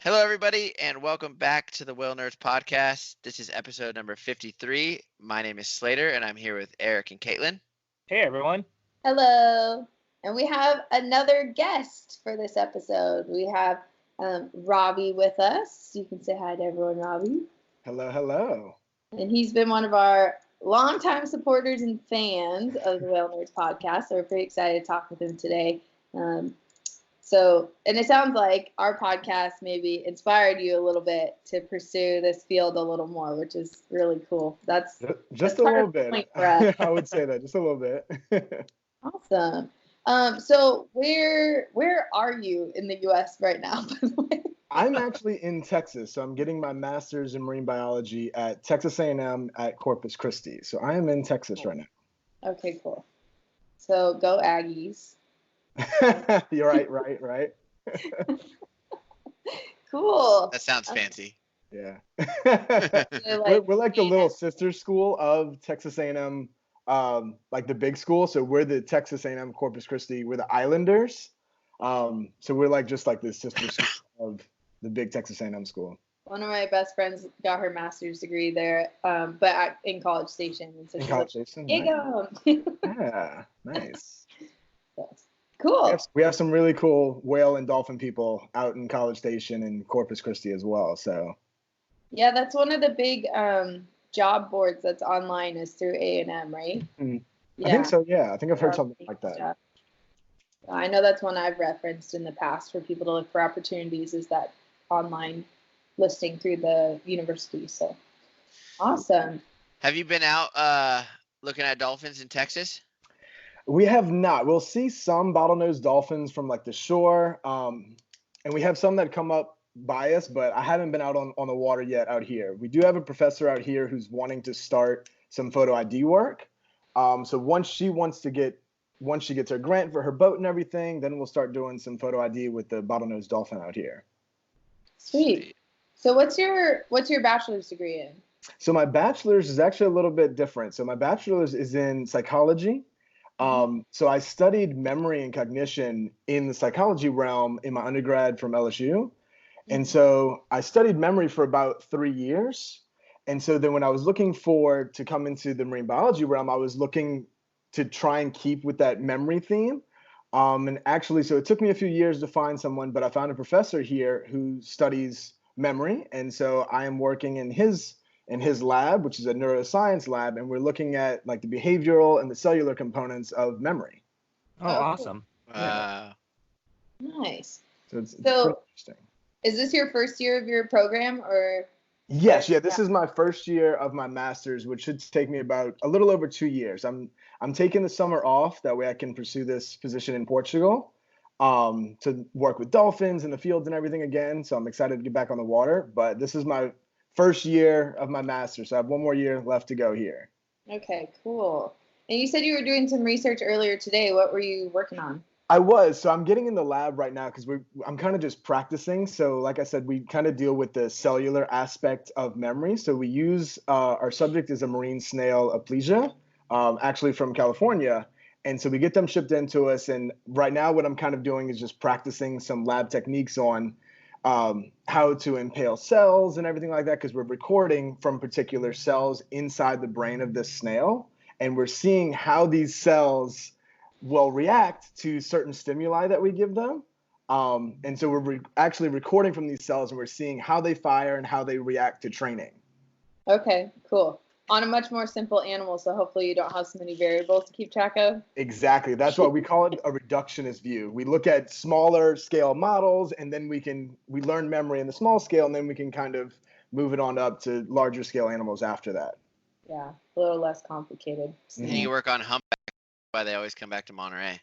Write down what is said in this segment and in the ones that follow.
Hello, everybody, and welcome back to the Whalenerds podcast. This is episode number 53. My name is Slater, and I'm here with Eric and Caitlin. Hey, everyone. Hello. And we have another guest for this episode. We have Robbie with us. You can say hi to everyone, Robbie. Hello, hello. And he's been one of our longtime supporters and fans of the Whalenerds podcast. So we're pretty excited to talk with him today. And it sounds like our podcast maybe inspired you a little bit to pursue this field a little more, which is really cool. That's just a little bit. I would say that, just a little bit. Awesome. So where are you in the U.S. right now, by the way? I'm actually in Texas, so I'm getting my master's in marine biology at Texas A&M at Corpus Cristi. So I am in Texas right now. Okay, cool. So go Aggies. You're right. Cool. That sounds fancy. Yeah. Like, we're like the little sister school of Texas A&M, like the big school. So we're the Texas A&M Corpus Cristi. We're the Islanders. So we're like just like the sister school of the big Texas A&M school. One of my best friends got her master's degree there, but in College Station. And so in College Station? Nice. Yeah, nice. Cool. We have some really cool whale and dolphin people out in College Station and Corpus Cristi as well. So yeah, that's one of the big job boards that's online is through A&M, right? Mm-hmm. Yeah. I think so. Yeah, I think I've heard something like that. Stuff. I know that's one I've referenced in the past for people to look for opportunities is that online listing through the university. So awesome. Have you been out looking at dolphins in Texas? We have not. We'll see some bottlenose dolphins from like the shore, and we have some that come up by us, but I haven't been out on the water yet out here. We do have a professor out here who's wanting to start some photo ID work. So once she gets her grant for her boat and everything, then we'll start doing some photo ID with the bottlenose dolphin out here. Sweet. So what's your bachelor's degree in? So my bachelor's is actually a little bit different. So my bachelor's is in psychology. So I studied memory and cognition in the psychology realm in my undergrad from LSU. And so I studied memory for about 3 years. And so then when I was looking to come into the marine biology realm, I was looking to try and keep with that memory theme. And actually, so it took me a few years to find someone, but I found a professor here who studies memory. And so I am working in his lab, which is a neuroscience lab, and we're looking at like the behavioral and the cellular components of memory. Oh, awesome. Wow. Nice. So it's So- pretty interesting. Is this your first year of your program or? Yes, yeah, this is my first year of my master's, which should take me about a little over 2 years. I'm taking the summer off, that way I can pursue this position in Portugal, to work with dolphins in the fields and everything again. So I'm excited to get back on the water, but this is my first year of my master's, so I have one more year left to go here. Okay, cool. And you said you were doing some research earlier today. What were you working on? I was. So I'm getting in the lab right now because I'm kind of just practicing. So like I said, we kind of deal with the cellular aspect of memory. So we use, our subject is a marine snail, Aplysia, actually from California. And so we get them shipped into us. And right now what I'm kind of doing is just practicing some lab techniques on how to impale cells and everything like that, because we're recording from particular cells inside the brain of this snail. And we're seeing how these cells will react to certain stimuli that we give them. And so we're actually recording from these cells and we're seeing how they fire and how they react to training. Okay, cool. On a much more simple animal, so hopefully you don't have so many variables to keep track of. Exactly. That's why we call it a reductionist view. We look at smaller scale models and then we learn memory in the small scale, and then we can kind of move it on up to larger scale animals after that. Yeah, a little less complicated. And you work on humpback, why they always come back to Monterey.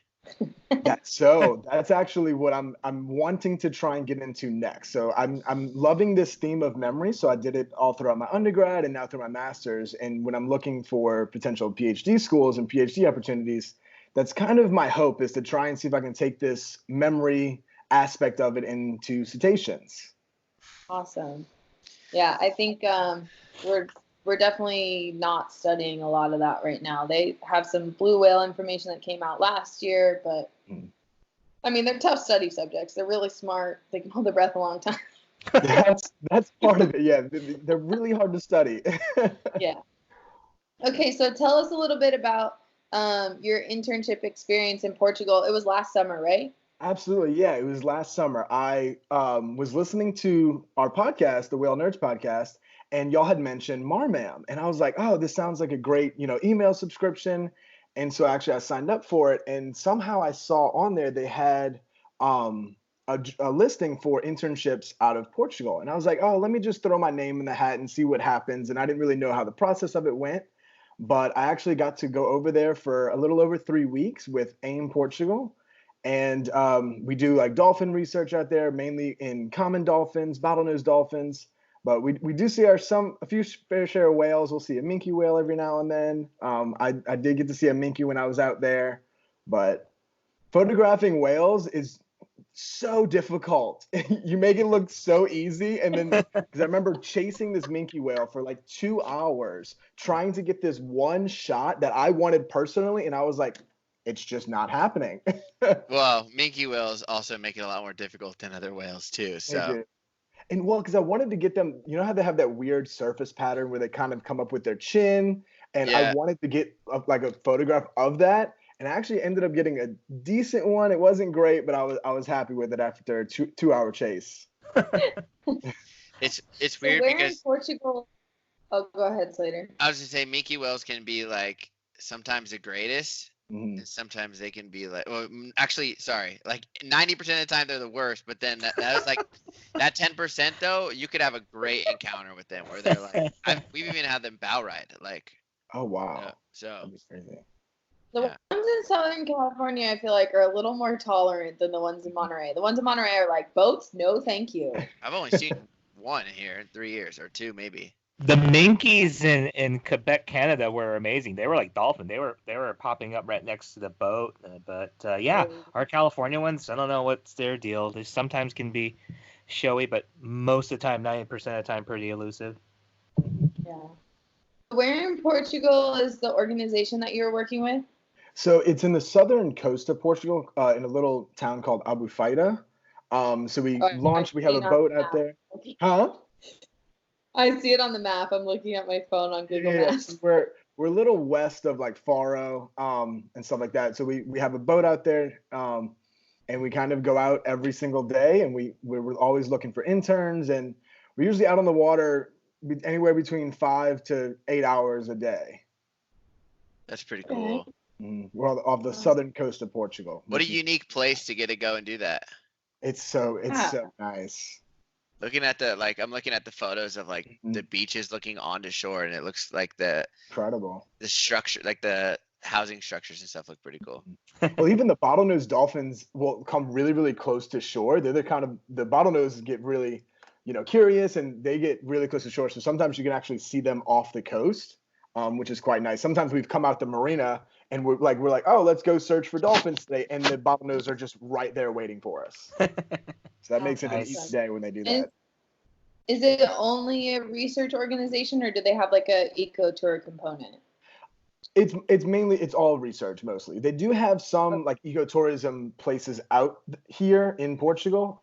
That's actually what I'm wanting to try and get into next. So I'm loving this theme of memory. So I did it all throughout my undergrad and now through my master's. And when I'm looking for potential PhD schools and PhD opportunities, that's kind of my hope, is to try and see if I can take this memory aspect of it into cetaceans. Awesome. Yeah, I think we're definitely not studying a lot of that right now. They have some blue whale information that came out last year, but I mean, they're tough study subjects. They're really smart. They can hold their breath a long time. That's part of it. Yeah, they're really hard to study. Yeah. Okay, so tell us a little bit about your internship experience in Portugal. It was last summer, right? Absolutely, yeah. It was last summer. I was listening to our podcast, the Whalenerds podcast, and y'all had mentioned Marmam, and I was like, "Oh, this sounds like a great, email subscription." And so actually, I signed up for it, and somehow I saw on there they had a listing for internships out of Portugal, and I was like, "Oh, let me just throw my name in the hat and see what happens." And I didn't really know how the process of it went, but I actually got to go over there for a little over 3 weeks with AIMM Portugal. And we do like dolphin research out there, mainly in common dolphins, bottlenose dolphins. But we do see a few fair share of whales. We'll see a minke whale every now and then. I did get to see a minke when I was out there, but photographing whales is so difficult. You make it look so easy, and then because I remember chasing this minke whale for like 2 hours, trying to get this one shot that I wanted personally, and I was like, it's just not happening. Well, minke whales also make it a lot more difficult than other whales too. They So do. And well, because I wanted to get them, how they have that weird surface pattern where they kind of come up with their chin, and I yeah, wanted to get like a photograph of that, and I actually ended up getting a decent one. It wasn't great, but I was happy with it after a 2 hour chase. it's So weird where in because Portugal? Oh, go ahead, Slater. I was gonna say minke whales can be like sometimes the greatest, Mhm. and sometimes they can be like, well, actually, sorry, like 90% of the time they're the worst. But then that was like that 10% though, you could have a great encounter with them where they're like, we've even had them bow ride, like, Oh wow, so that'd be crazy. The Yeah. ones in Southern California, I feel like, are a little more tolerant than the ones in Monterey. The ones in Monterey are like, boats, no thank you. I've only seen one here in 3 years, or two maybe. The minkies in Quebec, Canada were amazing. They were like dolphin. They were popping up right next to the boat. But yeah, our California ones, I don't know what's their deal. They sometimes can be showy, but most of the time, 90% of the time, pretty elusive. Yeah. Where in Portugal is the organization that you're working with? So it's in the southern coast of Portugal, in a little town called Albufeira. So we have a boat out there. Huh? I see it on the map. I'm looking at my phone on Google Yeah, Maps. so we're a little west of like Faro, and stuff like that. So we have a boat out there, and we kind of go out every single day, and we're always looking for interns, and we're usually out on the water anywhere between 5 to 8 hours a day. That's pretty cool. We're off the southern coast of Portugal. What a unique place to get to go and do that. It's so nice. I'm looking at the photos of like the beaches looking onto shore, and it looks like Incredible. the structure, like the housing structures and stuff, look pretty cool. Well, even the bottlenose dolphins will come really, really close to shore. The bottlenoses get really, curious, and they get really close to shore. So sometimes you can actually see them off the coast, which is quite nice. Sometimes we've come out the marina and we're like, oh, let's go search for dolphins today, and the bottlenose are just right there waiting for us. So that makes it an easy day when they do that. Is it only a research organization, or do they have like a eco-tour component? It's all research mostly. They do have some like ecotourism places out here in Portugal,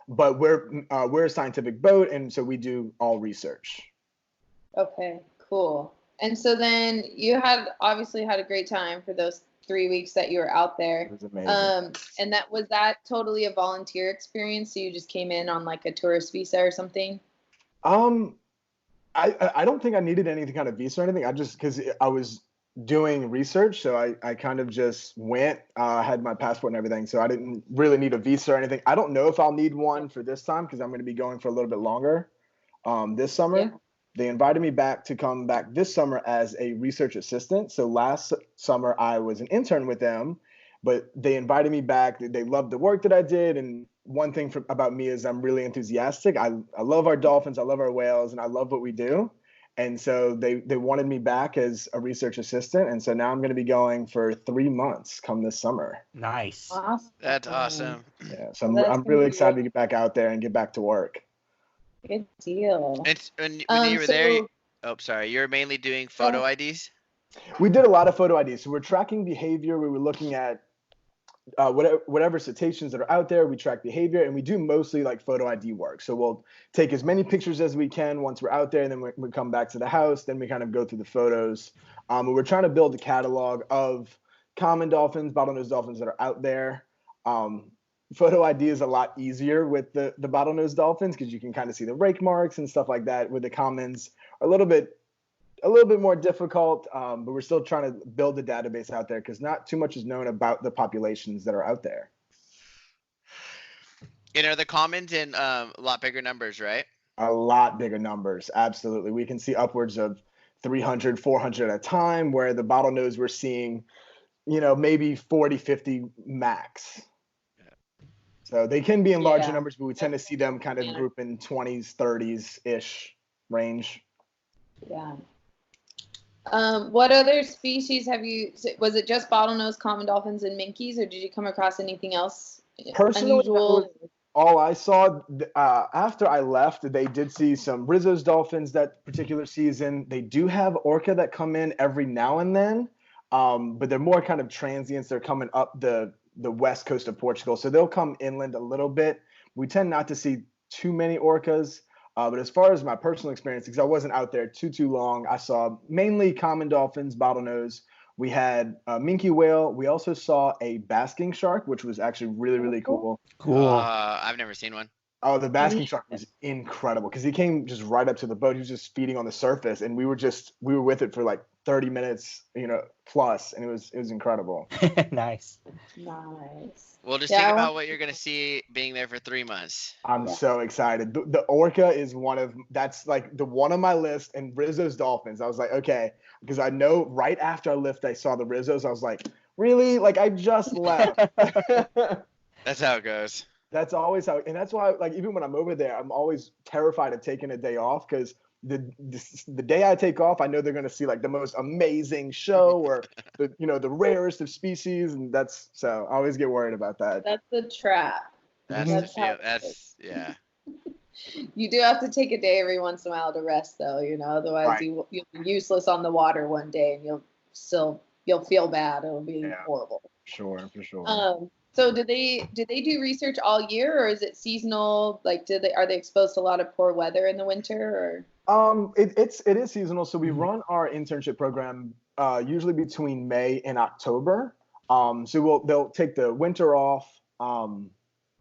but we're a scientific boat, and so we do all research. Okay, cool. And so then you obviously had a great time for those 3 weeks that you were out there. It was amazing. And was that totally a volunteer experience? So you just came in on like a tourist visa or something? I don't think I needed any kind of visa or anything. Because I was doing research, so I kind of just went. Had my passport and everything, so I didn't really need a visa or anything. I don't know if I'll need one for this time because I'm going to be going for a little bit longer this summer. Yeah. They invited me back to come back this summer as a research assistant. So last summer I was an intern with them, but they invited me back. They loved the work that I did. And one thing about me is I'm really enthusiastic. I love our dolphins. I love our whales, and I love what we do. And so they wanted me back as a research assistant. And so now I'm going to be going for 3 months come this summer. Nice. Awesome. That's awesome. Yeah. So I'm really excited to get back out there and get back to work. Good deal. When you were there, you were mainly doing photo IDs? We did a lot of photo IDs. So we're tracking behavior. We were looking at whatever cetaceans that are out there. We track behavior, and we do mostly like photo ID work. So we'll take as many pictures as we can once we're out there, and then we come back to the house. Then we kind of go through the photos. And we're trying to build a catalog of common dolphins, bottlenose dolphins that are out there. Photo ID is a lot easier with the bottlenose dolphins because you can kind of see the rake marks and stuff like that. With the commons, a little bit more difficult, but we're still trying to build a database out there because not too much is known about the populations that are out there. And are the commons in a lot bigger numbers, right? A lot bigger numbers, absolutely. We can see upwards of 300, 400 at a time, where the bottlenose we're seeing, maybe 40, 50 max. So they can be in larger numbers, but we tend to see them kind of group in 20s, 30s-ish range. Yeah. What other species was it just bottlenose, common dolphins, and minkies, or did you come across anything else personally unusual? All I saw. After I left, they did see some Rizzo's dolphins that particular season. They do have orca that come in every now and then, but they're more kind of transients. They're coming up the west coast of Portugal, so they'll come inland a little bit. We tend not to see too many orcas. But as far as my personal experience, because I wasn't out there too long, I saw mainly common dolphins, bottlenose. We had a minke whale. We also saw a basking shark, which was actually really, really cool. Cool. I've never seen one. Oh, the basking shark was incredible because he came just right up to the boat. He was just feeding on the surface, and we were with it for like 30 minutes, plus, and it was incredible. Nice. Well, just think about what you're gonna see being there for 3 months. I'm so excited. The orca is that's like the one on my list, and Rizzo's dolphins. I was like, okay, because I know right after I left, I saw the Rizzos. I was like, really? Like I just left. That's how it goes. That's always how, and that's why, like, even when I'm over there, I'm always terrified of taking a day off because the day I take off, I know they're going to see like the most amazing show or the rarest of species, and so I always get worried about that. That's the trap. That's yeah. You do have to take a day every once in a while to rest, though. Otherwise Right. you'll be useless on the water one day, and you'll feel bad. It'll be horrible. For sure. So did they do research all year, or is it seasonal? Like, are they exposed to a lot of poor weather in the winter, or? It is seasonal. So we run our internship program usually between May and October. So they'll take the winter off, and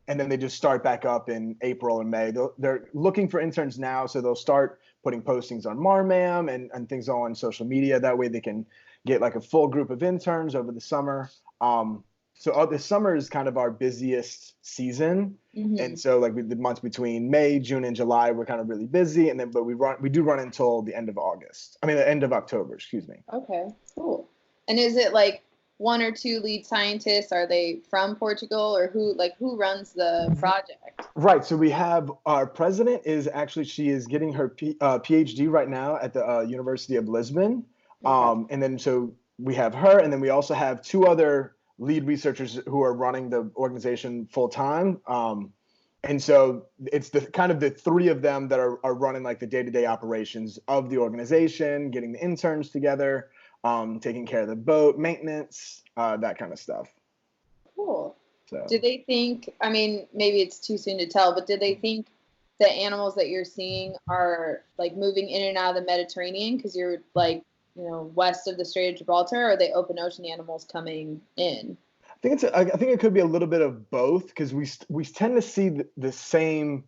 then they just start back up in April and May. They're looking for interns now, so they'll start putting postings on Marmam and things on social media. That way they can get like a full group of interns over the summer. So the summer is kind of our busiest season, and so like the months between May, June, and July, we're kind of really busy, but we do run until the end of the end of October. Excuse me. Okay, cool. And is it like one or two lead scientists? Are they from Portugal, or who runs the project? Right. So we have our president she is getting her PhD right now at the University of Lisbon, and then so we have her, and then we also have two other lead researchers who are running the organization full time. And so it's the three of them that are running like the day-to-day operations of the organization, getting the interns together, taking care of the boat, maintenance, that kind of stuff. Cool. So do they think, maybe it's too soon to tell, but do they think the animals that you're seeing are like moving in and out of the Mediterranean because you're like, west of the Strait of Gibraltar, or are they open ocean animals coming in? I think it could be a little bit of both because we tend to see the same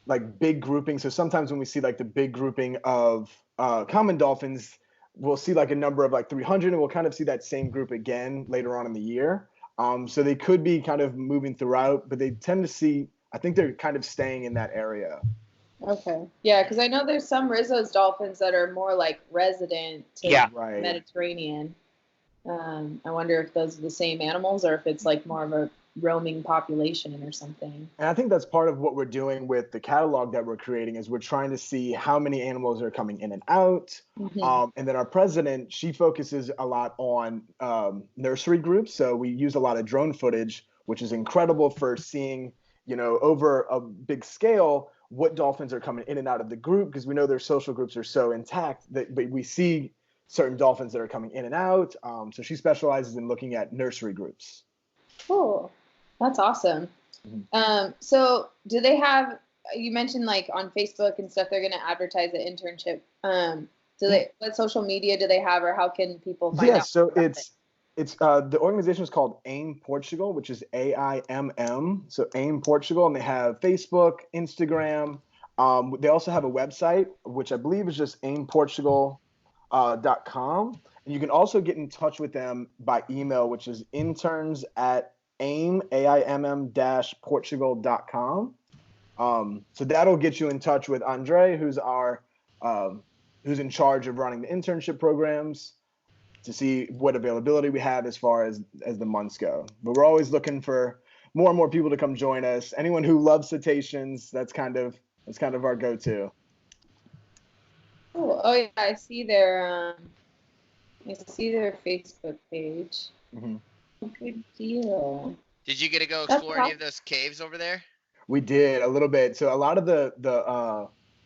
like big grouping. So sometimes when we see like the big grouping of common dolphins, we'll see like a number of like 300, and we'll kind of see that same group again later on in the year. So they could be kind of moving throughout, but they tend to I think they're kind of staying in that area. Okay. Yeah, because I know there's some Rizzo's dolphins that are more like resident to the Mediterranean. I wonder if those are the same animals or if it's like more of a roaming population or something. And I think that's part of what we're doing with the catalog that we're creating is we're trying to see how many animals are coming in and out. And then our president, she focuses a lot on nursery groups. So we use a lot of drone footage, which is incredible for seeing, over a big scale, what dolphins are coming in and out of the group, because we know their social groups are so intact that we see certain dolphins that are coming in and out. So she specializes in looking at nursery groups. Cool. That's awesome. So do they have, you mentioned like on Facebook and stuff, they're going to advertise the internship. What social media do they have, or how can people find out? So it's the organization is called AIMM Portugal, which is AIMM. So AIMM Portugal, and they have Facebook, Instagram. They also have a website, which I believe is just aimportugal.com. And you can also get in touch with them by email, which is interns@AIMM-Portugal.com. So that'll get you in touch with Andre, who's who's in charge of running the internship programs, to see what availability we have as far as the months go. But we're always looking for more and more people to come join us. Anyone who loves cetaceans, that's kind of our go-to. Cool. Oh yeah, I see their Facebook page. Mm-hmm. Good deal. Did you get to go explore any of those caves over there? We did a little bit. So a lot of the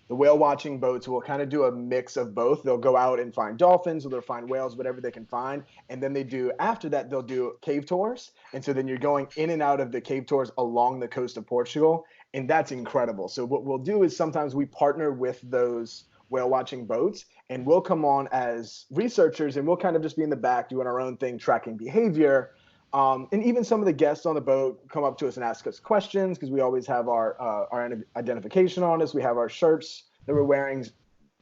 whale watching boats will kind of do a mix of both. They'll go out and find dolphins, or they'll find whales, whatever they can find. And then after that, they'll do cave tours. And so then you're going in and out of the cave tours along the coast of Portugal. And that's incredible. So what we'll do is sometimes we partner with those whale watching boats, and we'll come on as researchers, and we'll kind of just be in the back doing our own thing, tracking behavior. And even some of the guests on the boat come up to us and ask us questions, because we always have our identification on us. We have our shirts that we're wearing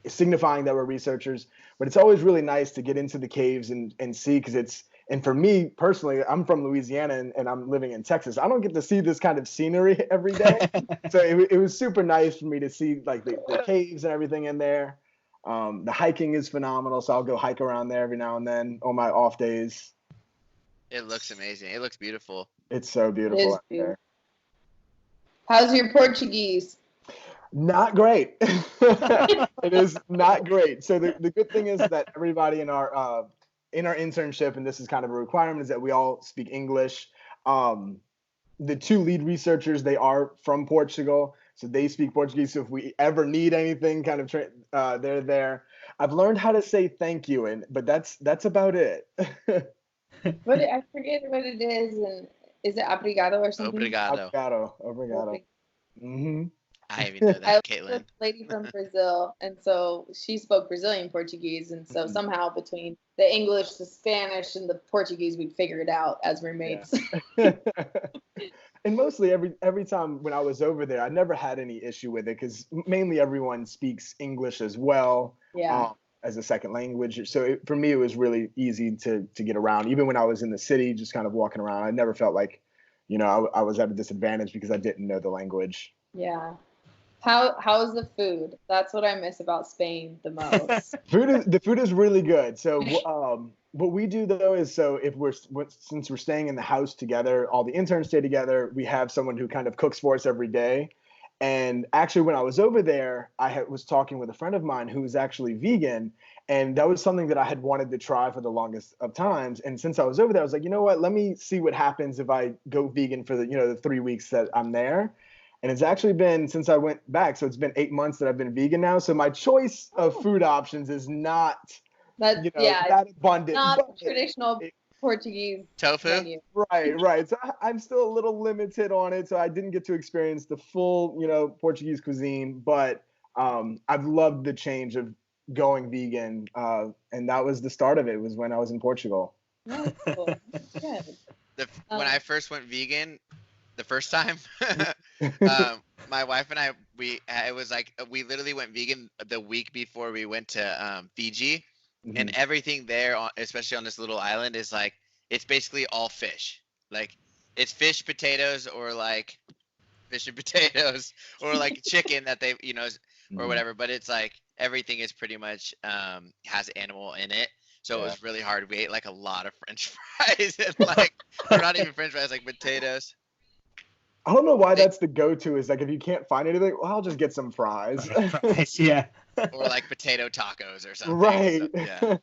signifying that we're researchers. But it's always really nice to get into the caves and see, because and for me personally, I'm from Louisiana and I'm living in Texas. I don't get to see this kind of scenery every day. So it was super nice for me to see like the caves and everything in there. The hiking is phenomenal. So I'll go hike around there every now and then on my off days. It looks amazing. It looks beautiful. It's so beautiful out there. How's your Portuguese? Not great. It is not great. So the good thing is that everybody in our internship, and this is kind of a requirement, is that we all speak English. The two lead researchers, they are from Portugal, so they speak Portuguese. So if we ever need anything, kind of they're there. I've learned how to say thank you, but that's about it. I forget what it is, and is it obrigado or something? Obrigado. Obrigado. Mm-hmm. I even know that, Caitlin. I was a lady from Brazil, and so she spoke Brazilian Portuguese, and so somehow between the English, the Spanish, and the Portuguese, we'd figure it out as roommates. Yeah. And mostly every time when I was over there, I never had any issue with it, because mainly everyone speaks English as well. Yeah. As a second language. So for me, it was really easy to get around. Even when I was in the city, just kind of walking around, I never felt like, I was at a disadvantage because I didn't know the language. Yeah. How's the food? That's what I miss about Spain the most. The food is really good. So what we do though is, so since we're staying in the house together, all the interns stay together, we have someone who kind of cooks for us every day. And actually, when I was over there, was talking with a friend of mine who was actually vegan, and that was something that I had wanted to try for the longest of times. And since I was over there, I was like, you know what? Let me see what happens if I go vegan for the 3 weeks that I'm there. And it's actually been, since I went back, so it's been 8 months that I've been vegan now. So my choice of food options is not that abundant. Not traditional Portuguese tofu menu. Right. So I'm still a little limited on it, so I didn't get to experience the full Portuguese cuisine, but I've loved the change of going vegan, and that was the start of it, was when I was in Portugal. Oh, cool. That's good. When I first went vegan the first time, my wife and I, it was like we literally went vegan the week before we went to Fiji. Mm-hmm. And everything there, especially on this little island, is like, it's basically all fish. Like, it's fish, potatoes, or like fish and potatoes, or like chicken that they, or whatever. But it's like everything is pretty much has animal in it. So it was really hard. We ate like a lot of French fries, and like, or not even French fries, like potatoes. I don't know why that's the go-to, is like, if you can't find anything, well, I'll just get some fries. Yeah. Or like potato tacos or something. Right. So, yeah.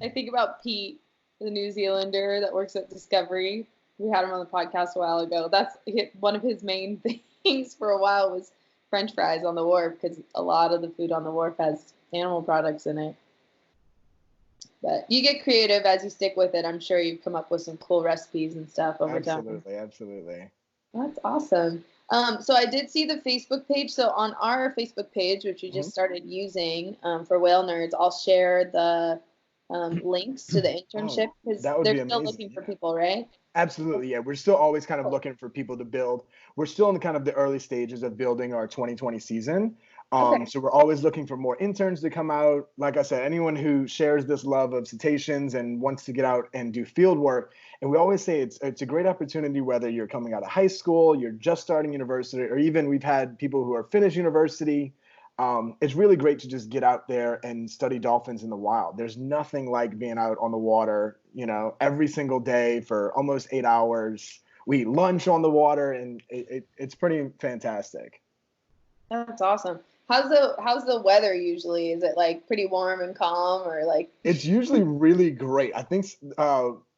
I think about Pete, the New Zealander that works at Discovery. We had him on the podcast a while ago. That's one of his main things for a while, was French fries on the wharf, because a lot of the food on the wharf has animal products in it. But you get creative as you stick with it. I'm sure you've come up with some cool recipes and stuff over time. Absolutely. That's awesome. So I did see the Facebook page. So on our Facebook page, which we just started using for Whalenerds, I'll share the links to the internship because that would they're be still amazing. looking for people, right? Absolutely, yeah. We're still always kind of looking for people to build. We're still in the kind of the early stages of building our 2020 season. Okay. So we're always looking for more interns to come out. Like I said, anyone who shares this love of cetaceans and wants to get out and do field work. And we always say it's a great opportunity, whether you're coming out of high school, you're just starting university, or even we've had people who are finished university. It's really great to just get out there and study dolphins in the wild. There's nothing like being out on the water, every single day for almost 8 hours. We eat lunch on the water, and it's pretty fantastic. That's awesome. How's the weather usually? Is it like pretty warm and calm, or like? It's usually really great. I think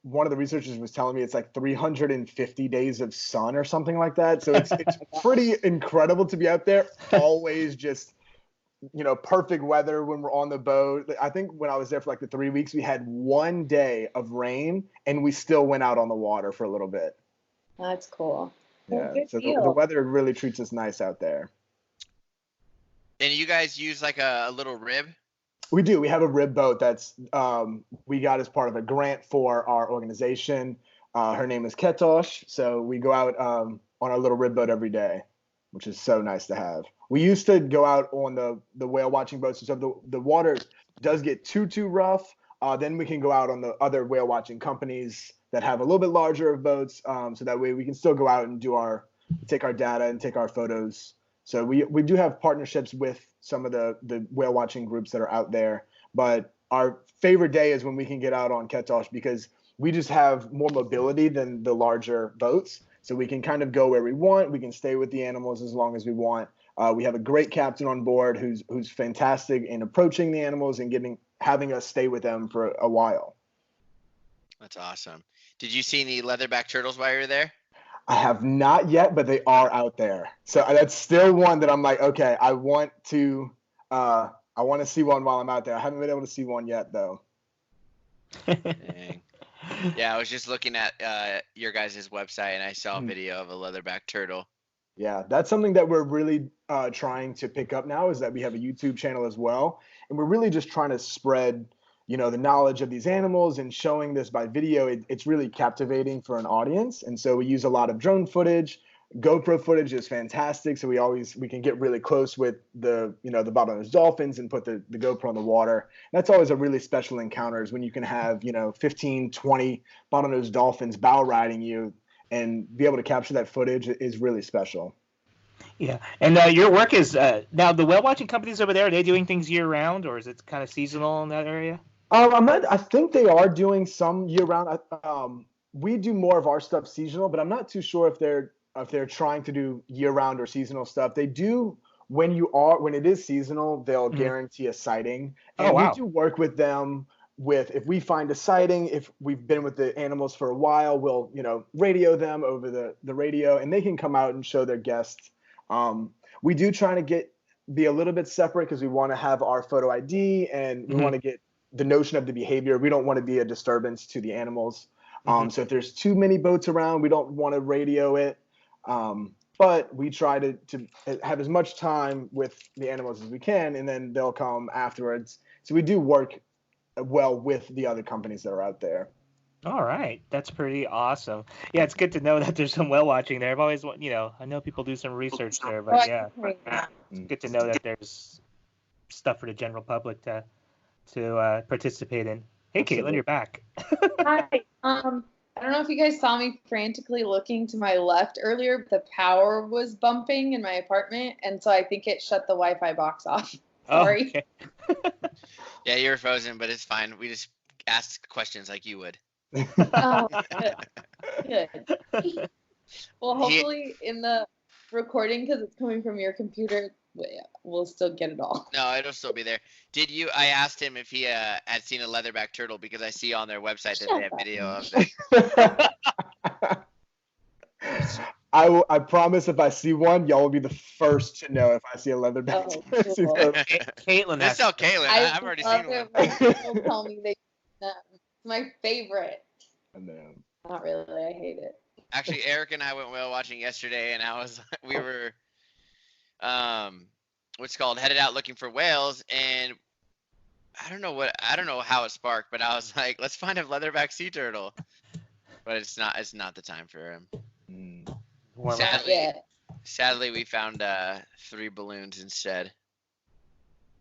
one of the researchers was telling me it's like 350 days of sun or something like that. So it's pretty incredible to be out there. Always just perfect weather when we're on the boat. I think when I was there for like the 3 weeks, we had 1 day of rain and we still went out on the water for a little bit. That's cool. Yeah, so the weather really treats us nice out there. And you guys use like a little rib? We do. We have a rib boat that's we got as part of a grant for our organization. Her name is Ketosh. So we go out on our little rib boat every day, which is so nice to have. We used to go out on the whale watching boats and stuff. The water does get too rough. Then we can go out on the other whale watching companies that have a little bit larger boats. So that way we can still go out and take our data and take our photos. So we do have partnerships with some of the whale watching groups that are out there. But our favorite day is when we can get out on Ketosh because we just have more mobility than the larger boats. So we can kind of go where we want. We can stay with the animals as long as we want. We have a great captain on board who's fantastic in approaching the animals and having us stay with them for a while. That's awesome. Did you see any leatherback turtles while you were there? I have not yet, but they are out there. So that's still one that I'm like, okay, I want to see one while I'm out there. I haven't been able to see one yet, though. Dang. Yeah, I was just looking at your guys' website, and I saw a video of a leatherback turtle. Yeah, that's something that we're really trying to pick up now is that we have a YouTube channel as well. And we're really just trying to spread the knowledge of these animals and showing this by video. It's really captivating for an audience. And so we use a lot of drone footage. GoPro footage is fantastic. So we can get really close with the bottlenose dolphins and put the GoPro on the water. That's always a really special encounter is when you can have, 15, 20 bottlenose dolphins bow riding you and be able to capture that footage is really special. Yeah. And your work is now the whale watching companies over there, are they doing things year round or is it kind of seasonal in that area? I think they are doing some year round. We do more of our stuff seasonal, but I'm not too sure if they're trying to do year round or seasonal stuff. They do when it is seasonal, they'll guarantee a sighting. And we do work with them if we find a sighting, if we've been with the animals for a while, we'll, radio them over the radio and they can come out and show their guests. We do try to be a little bit separate because we want to have our photo ID and we want to get the notion of the behavior. We don't want to be a disturbance to the animals. So if there's too many boats around, we don't want to radio it. But we try to have as much time with the animals as we can, and then they'll come afterwards. So we do work well with the other companies that are out there. All right. That's pretty awesome. Yeah, it's good to know that there's some whale watching there. I've always, I know people do some research there, but yeah, it's good to know that there's stuff for the general public to participate in. Hey, Caitlin, you're back. Hi. I don't know if you guys saw me frantically looking to my left earlier, but the power was bumping in my apartment, and so I think it shut the Wi-Fi box off. Sorry. Oh, okay. Yeah, you're frozen, but it's fine. We just ask questions like you would. Oh, good. Well, hopefully in the recording, because it's coming from your computer, we'll still get it all. No, it'll still be there. I asked him if he had seen a leatherback turtle because I see on their website that they have video of it. I promise if I see one, y'all will be the first to know if I see a leatherback. Oh, cool. Caitlin, Let's tell Caitlin. I've already seen one. People tell me they No, it's my favorite. I know. Not really. I hate it. Actually, Eric and I went whale watching yesterday, and we were what's called headed out looking for whales, and I don't know how it sparked, but I was like, let's find a leatherback sea turtle. But it's not the time for him. Mm. Warm Sad. up. Not yet. Sadly, we found 3 balloons instead.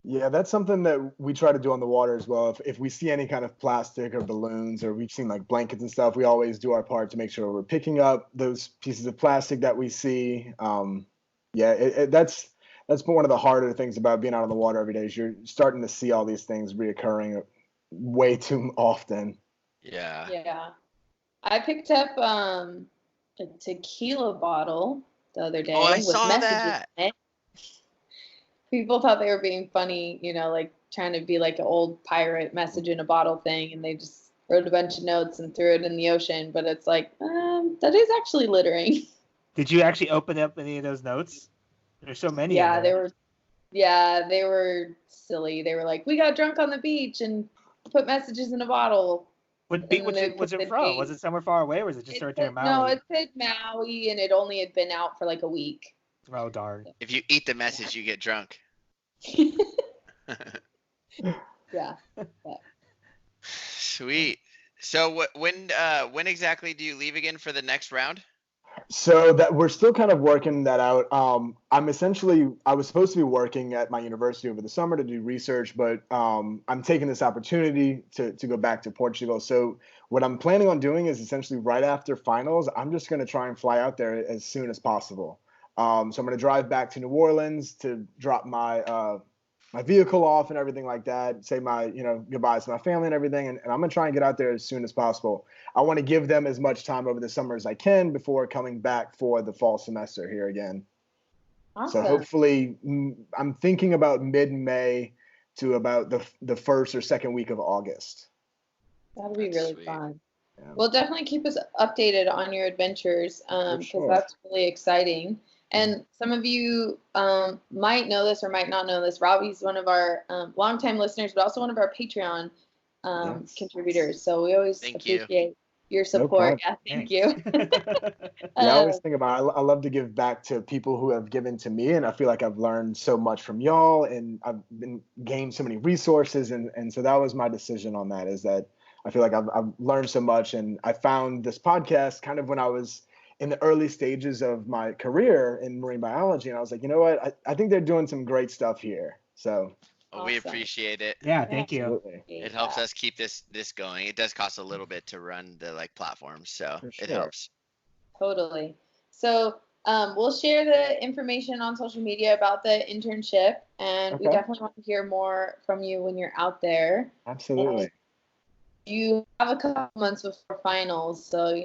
Yeah, that's something that we try to do on the water as well. If we see any kind of plastic or balloons, or we've seen like blankets and stuff, we always do our part to make sure we're picking up those pieces of plastic that we see. That's one of the harder things about being out on the water every day is you're starting to see all these things reoccurring way too often. Yeah. Yeah. I picked up a tequila bottle the other day Oh, I with saw messages that. in it. People thought they were being funny, like trying to be like an old pirate message in a bottle thing, and they just wrote a bunch of notes and threw it in the ocean. But it's like, that is actually littering. Did you actually open up any of those notes? There's so many. Yeah, in there. they were silly. They were like, we got drunk on the beach and put messages in a bottle. What beach was it from? Was it somewhere far away, or was it just right there in Maui? No, it said Maui, and it only had been out for like a week. Oh, darn. If you eat the message, you get drunk. Yeah. Sweet. So when exactly do you leave again for the next round? So that we're still kind of working that out. I was supposed to be working at my university over the summer to do research, but I'm taking this opportunity to go back to Portugal. So what I'm planning on doing is essentially right after finals, I'm just going to try and fly out there as soon as possible. So I'm going to drive back to New Orleans to drop my my vehicle off and everything like that, say my goodbyes to my family and everything, and I'm going to try and get out there as soon as possible. I want to give them as much time over the summer as I can before coming back for the fall semester here again. Awesome. So hopefully, I'm thinking about mid-May to about the first or second week of August. That'll be That's really sweet. fun. Yeah. Well, definitely keep us updated on your adventures because sure. that's really exciting. And some of you might know this or might not know this. Robbie's one of our longtime listeners, but also one of our Patreon contributors. So we always appreciate your support. No Yeah, thank you. I always think about I love to give back to people who have given to me, and I feel like I've learned so much from y'all, and I've gained so many resources, and so that was my decision on that, is that I feel like I've learned so much, and I found this podcast kind of when I was in the early stages of my career in marine biology, and I was like, you know what, I think they're doing some great stuff here. So Well, we appreciate it. Yeah, thank you. absolutely. It helps us keep this going. It does cost a little bit to run the platforms, so For it sure. helps. Totally. So we'll share the information on social media about the internship, and we Okay. definitely want to hear more from you when you're out there. Absolutely. You have a couple months before finals, so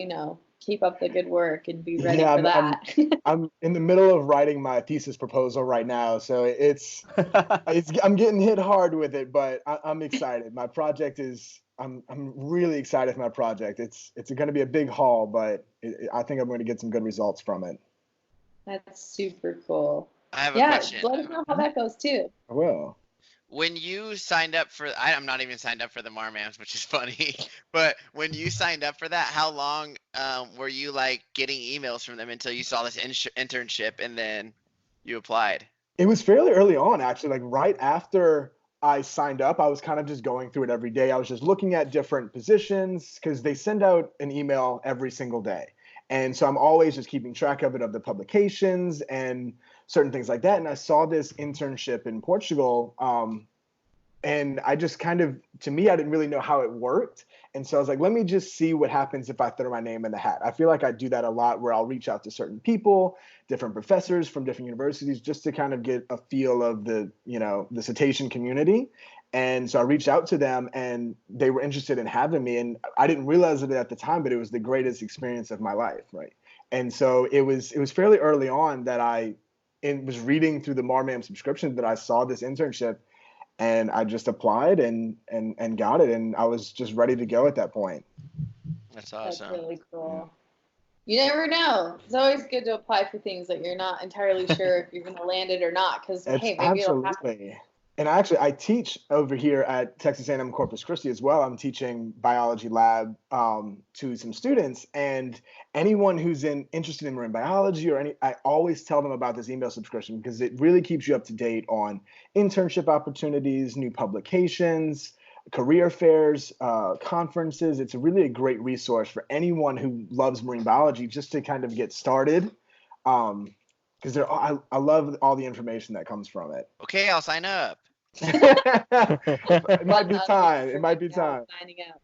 keep up the good work and be ready Yeah, for that. I'm in the middle of writing my thesis proposal right now, so I'm getting hit hard with it, but I'm excited. My project is I'm really excited for my project. It's going to be a big haul, but I think I'm going to get some good results from it. That's super cool. I have a question. Let us know how that goes too. I will. When you signed up for, I'm not even signed up for the Marmams, which is funny, but when you signed up for that, how long were you getting emails from them until you saw this internship and then you applied? It was fairly early on, actually. Right after I signed up, I was kind of just going through it every day. I was just looking at different positions because they send out an email every single day. And so I'm always just keeping track of it, of the publications and certain things like that. And I saw this internship in Portugal. And I just to me, I didn't really know how it worked. And so I was like, let me just see what happens if I throw my name in the hat. I feel like I do that a lot, where I'll reach out to certain people, different professors from different universities, just to kind of get a feel of the cetacean community. And so I reached out to them, and they were interested in having me. And I didn't realize it at the time, but it was the greatest experience of my life, right? And so it was fairly early on that I was reading through the Marmam subscription that I saw this internship, and I just applied and got it, and I was just ready to go at that point. That's awesome. That's really cool. You never know. It's always good to apply for things that you're not entirely sure if you're going to land it or not, because hey, maybe it'll happen. And I teach over here at Texas A&M Corpus Cristi as well. I'm teaching biology lab to some students, and anyone who's interested in marine biology I always tell them about this email subscription because it really keeps you up to date on internship opportunities, new publications, career fairs, conferences. It's really a great resource for anyone who loves marine biology just to kind of get started. Because I love all the information that comes from it. Okay, I'll sign up. It might be time. It might be time. Signing up.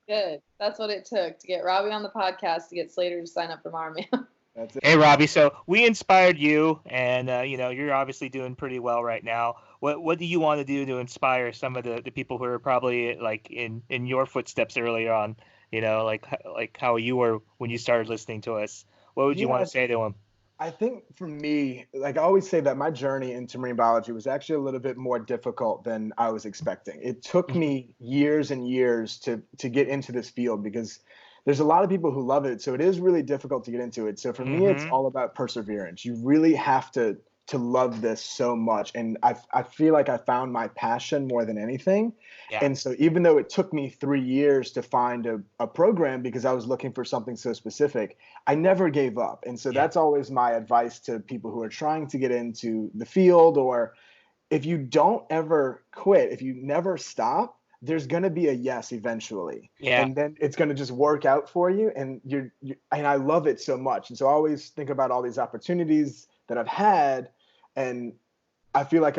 Good. That's what it took to get Robbie on the podcast to get Slater to sign up for Marmail. That's it. Hey, Robbie. So we inspired you, and you're obviously doing pretty well right now. What do you want to do to inspire some of the people who are probably like in your footsteps earlier on? Like how you were when you started listening to us. What would you want to say to them? I think for me, like I always say that my journey into marine biology was actually a little bit more difficult than I was expecting. It took me years and years to get into this field because there's a lot of people who love it. So it is really difficult to get into it. So for me, it's all about perseverance. You really have to love this so much. And I feel like I found my passion more than anything. Yeah. And so even though it took me 3 years to find a program because I was looking for something so specific, I never gave up. And so that's always my advice to people who are trying to get into the field, or if you don't ever quit, if you never stop, there's going to be a yes eventually. Yeah. And then it's going to just work out for you. And and I love it so much. And so I always think about all these opportunities that I've had, and I feel like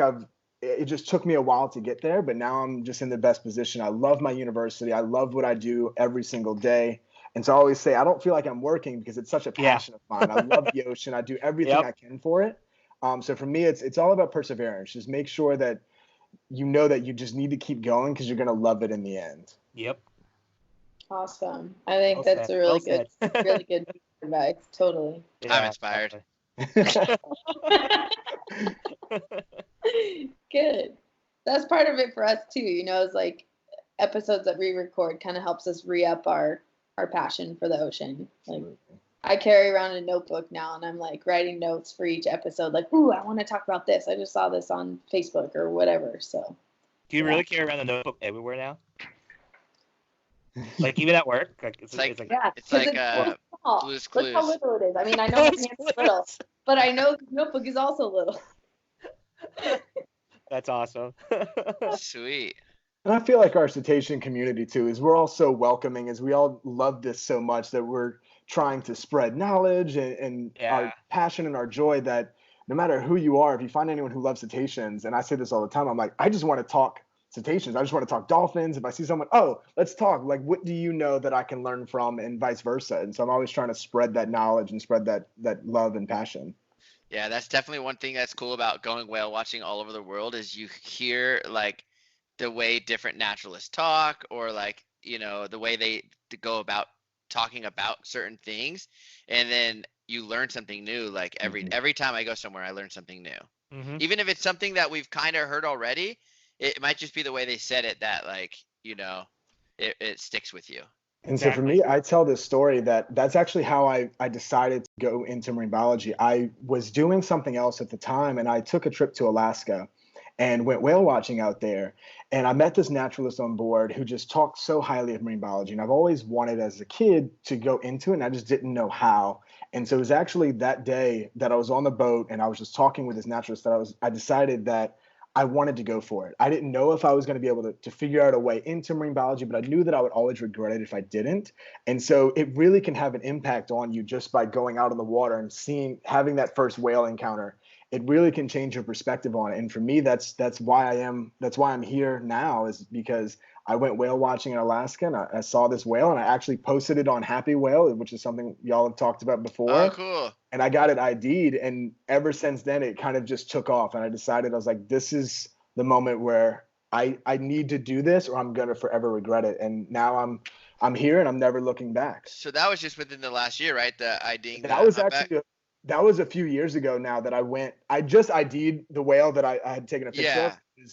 it just took me a while to get there, but now I'm just in the best position. I love my university. I love what I do every single day. And so I always say, I don't feel like I'm working because it's such a passion of mine. I love the ocean. I do everything I can for it. So for me, it's all about perseverance. Just make sure that you know that you just need to keep going because you're going to love it in the end. Yep. Awesome. I think that's a really good advice. Totally. Yeah, I'm inspired. Good. That's part of it for us too. It's like episodes that we record kind of helps us re-up our passion for the ocean. Like I carry around a notebook now and I'm like writing notes for each episode. Like, ooh, I want to talk about this. I just saw this on Facebook or whatever. So do you really carry around a notebook everywhere now? Like even at work? It's like Blue's Clues. Look how little it is. I mean, I know my hands are little, but I know the notebook is also little. That's awesome. Sweet. And I feel like our cetacean community too is we're all so welcoming, as we all love this so much that we're trying to spread knowledge and our passion and our joy, that no matter who you are, if you find anyone who loves cetaceans, and I say this all the time, I'm like, I just want to talk cetaceans. I just want to talk dolphins. If I see someone, let's talk. Like, what do you know that I can learn from, and vice versa. And so I'm always trying to spread that knowledge and spread that love and passion. Yeah, that's definitely one thing that's cool about going whale watching all over the world is you hear like the way different naturalists talk, or like, the way they go about talking about certain things, and then you learn something new. Like every time I go somewhere, I learn something new. Even if it's something that we've kind of heard already, it might just be the way they said it that like, it sticks with you. And so for me, I tell this story that's actually how I decided to go into marine biology. I was doing something else at the time, and I took a trip to Alaska and went whale watching out there. And I met this naturalist on board who just talked so highly of marine biology. And I've always wanted as a kid to go into it, and I just didn't know how. And so it was actually that day that I was on the boat and I was just talking with this naturalist that I decided that I wanted to go for it. I didn't know if I was going to be able to figure out a way into marine biology, but I knew that I would always regret it if I didn't. And so it really can have an impact on you just by going out in the water and having that first whale encounter. It really can change your perspective on it. And for me, that's why I'm here now, is because I went whale watching in Alaska and I saw this whale, and I actually posted it on Happy Whale, which is something y'all have talked about before. Oh, cool. And I got it ID'd, and ever since then it kind of just took off. And I decided, I was like, this is the moment where I need to do this, or I'm gonna forever regret it. And now I'm here and I'm never looking back. So that was just within the last year, right? The IDing. That was a few years ago now that I just ID'd the whale that I had taken a picture of.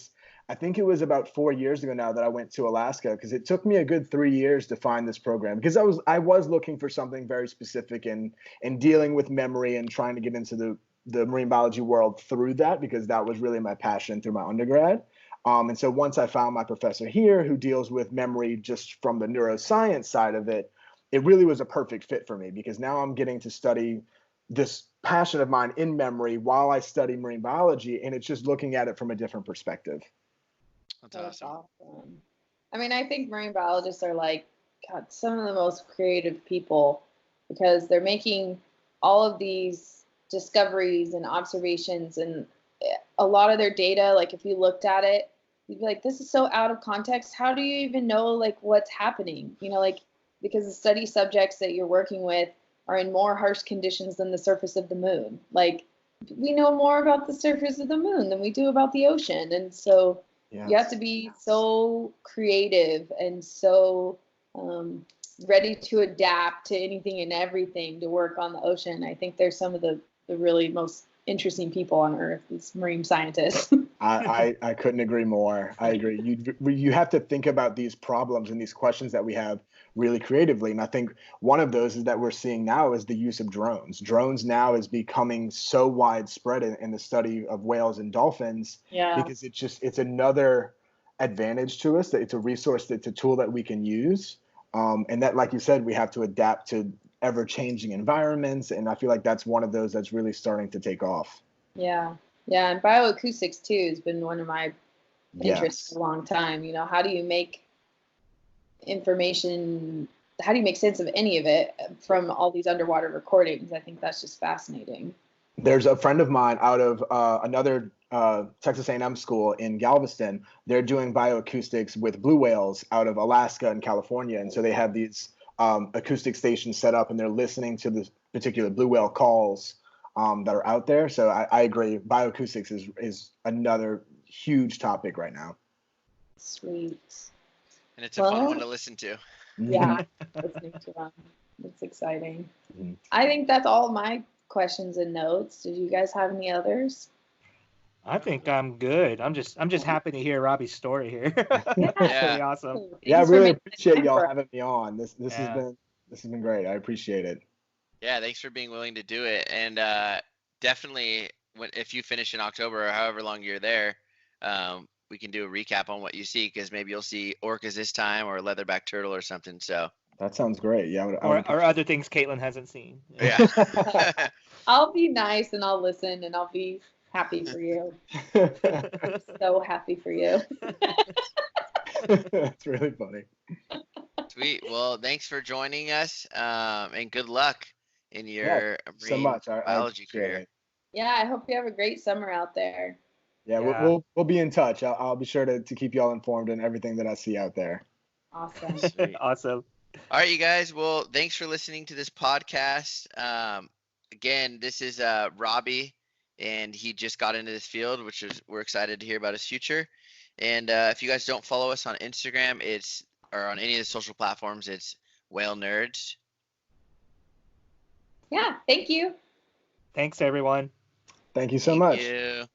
I think it was about 4 years ago now that I went to Alaska, because it took me a good 3 years to find this program, because I was looking for something very specific and dealing with memory and trying to get into the marine biology world through that, because that was really my passion through my undergrad. And so once I found my professor here who deals with memory just from the neuroscience side of it, it really was a perfect fit for me, because now I'm getting to study this passion of mine in memory while I study marine biology, and it's just looking at it from a different perspective. That's awesome. I mean, I think marine biologists are like, God, some of the most creative people, because they're making all of these discoveries and observations, and a lot of their data, like if you looked at it, you'd be like, this is so out of context. How do you even know like what's happening? You know, like, because the study subjects that you're working with are in more harsh conditions than the surface of the moon. Like, we know more about the surface of the moon than we do about the ocean. And so you have to be so creative and so ready to adapt to anything and everything to work on the ocean. I think there's some of the really most interesting people on Earth, these marine scientists. I couldn't agree more. I agree. You have to think about these problems and these questions that we have really creatively. And I think one of those is that we're seeing now is the use of drones. Drones now is becoming so widespread in the study of whales and dolphins, because it's another advantage to us, that it's a resource, it's a tool that we can use. And that, like you said, we have to adapt to ever-changing environments. And I feel like that's one of those that's really starting to take off. Yeah. Yeah. And bioacoustics too has been one of my interests for a long time. You know, how do you make information, how do you make sense of any of it from all these underwater recordings? I think that's just fascinating. There's a friend of mine out of another Texas A&M school in Galveston. They're doing bioacoustics with blue whales out of Alaska and California. And so they have these acoustic stations set up, and they're listening to the particular blue whale calls that are out there. So I agree. Bioacoustics is another huge topic right now. Sweet. And it's a fun one to listen to. Yeah, listening to them. It's exciting. I think that's all my questions and notes. Did you guys have any others? I think I'm good. I'm just happy to hear Robbie's story here. Yeah. Pretty awesome. Yeah, I really appreciate y'all having me on. This has been great. I appreciate it. Yeah, thanks for being willing to do it. And definitely, if you finish in October or however long you're there, we can do a recap on what you see, because maybe you'll see orcas this time or a leatherback turtle or something. So that sounds great. Yeah, or other things Caitlin hasn't seen. Yeah. I'll be nice and I'll listen and I'll be happy for you. So happy for you. That's really funny. Sweet. Well, thanks for joining us, and good luck in your marine biology career. Yeah, I hope you have a great summer out there. Yeah, we'll be in touch. I'll be sure to keep y'all informed on everything that I see out there. Awesome. Awesome. All right, you guys. Well, thanks for listening to this podcast. Again, this is Robbie, and he just got into this field, we're excited to hear about his future. And if you guys don't follow us on Instagram, or on any of the social platforms, it's Whalenerds. Yeah, thank you. Thanks, everyone. Thank you so much. Thank you.